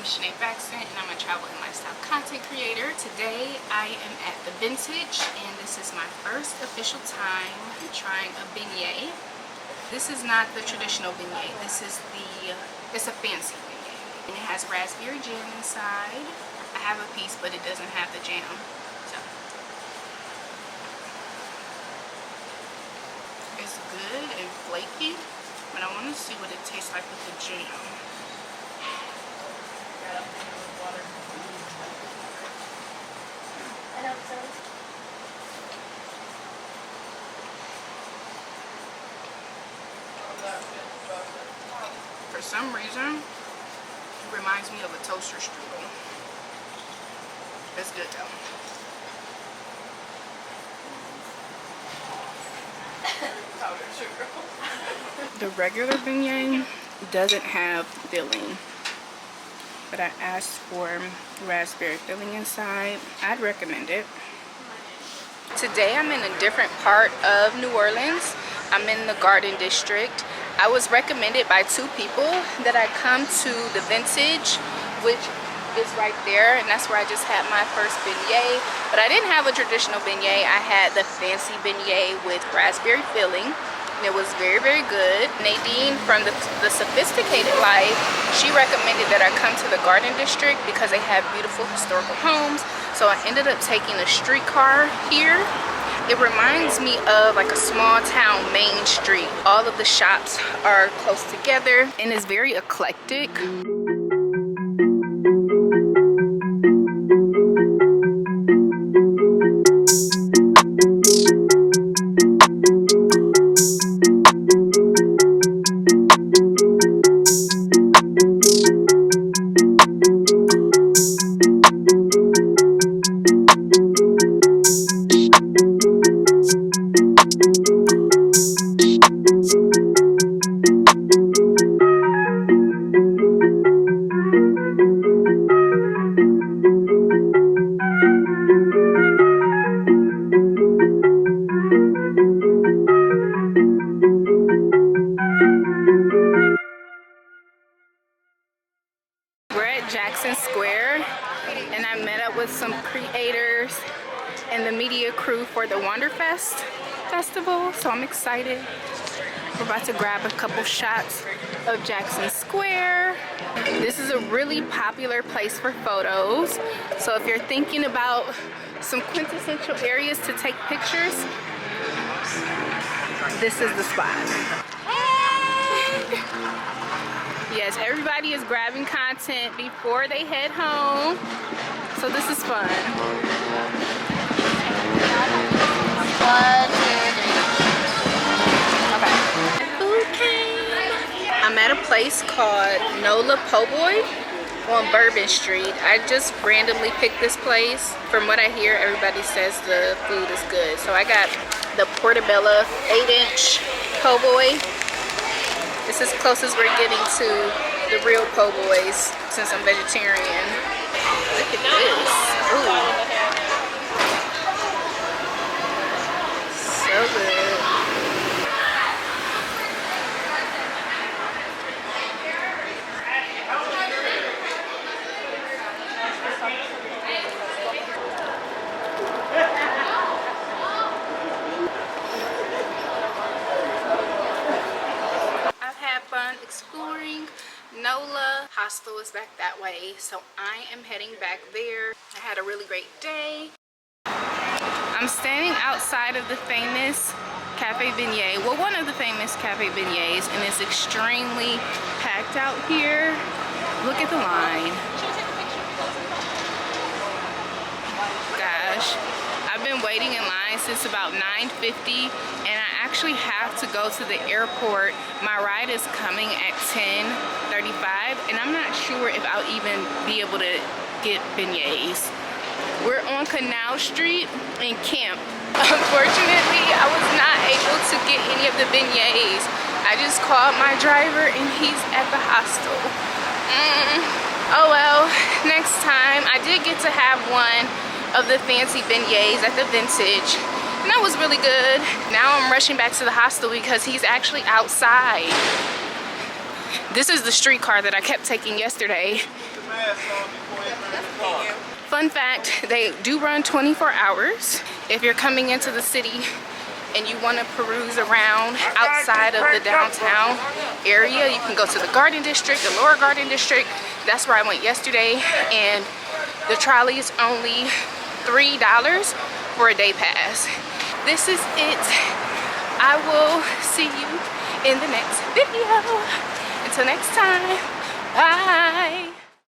Shanay Braxton, and I'm a travel and lifestyle content creator. Today I am at the Vintage, and this is my first official time trying a beignet. This is not the traditional beignet. This is it's a fancy beignet. And it has raspberry jam inside. I have a piece, but it doesn't have the jam. So it's good and flaky, but I want to see what it tastes like with the jam. For some reason, it reminds me of a toaster strudel. It's good though. The regular beignet doesn't have filling, but I asked for raspberry filling inside. I'd recommend it. Today I'm in a different part of New Orleans. I'm in the Garden District. I was recommended by two people that I come to the Vintage, which is right there, and that's where I just had my first beignet. But I didn't have a traditional beignet. I had the fancy beignet with raspberry filling. It was very, very good. Nadine from the Sophisticated Life, she recommended that I come to the Garden District because they have beautiful historical homes. So I ended up taking a streetcar here. It reminds me of like a small town main street. All of the shops are close together and it's very eclectic. Square, and I met up with some creators and the media crew for the Wanderfest festival, so I'm excited. We're about to grab a couple shots of Jackson Square. This is a really popular place for photos, so if you're thinking about some quintessential areas to take pictures, this is the spot. Yes, everybody is grabbing content before they head home, so this is fun. 1, 2, 3. Okay. I'm at a place called Nola Poyboys on Bourbon Street. I just randomly picked this place. From what I hear, everybody says the food is good. So I got the Portobello 8-inch po' boy. This is close as we're getting to the real PoBoys since I'm vegetarian. Look at this. Ooh. So good. Exploring. Nola Hostel is back that way, so I am heading back there. I had a really great day. I'm standing outside of the famous Cafe Beignet, well, one of the famous Cafe Beignets, and it's extremely packed out here. Look at the line. Gosh, I've been waiting in line since about 9:50, and I actually have to go to the airport. My ride is coming at 10:35, and I'm not sure if I'll even be able to get beignets. We're on Canal Street in Camp. Unfortunately, I was not able to get any of the beignets. I just called my driver and he's at the hostel. Oh well, next time. I did get to have one of the fancy beignets at the Vintage, and that was really good. Now I'm rushing back to the hostel because he's actually outside. This is the streetcar that I kept taking yesterday. Fun fact, they do run 24 hours. If you're coming into the city and you want to peruse around outside of the downtown area, you can go to the Garden District, the Lower Garden District. That's where I went yesterday, and the trolley is only $3 for a day pass. This is it. I will see you in the next video. Until next time, bye.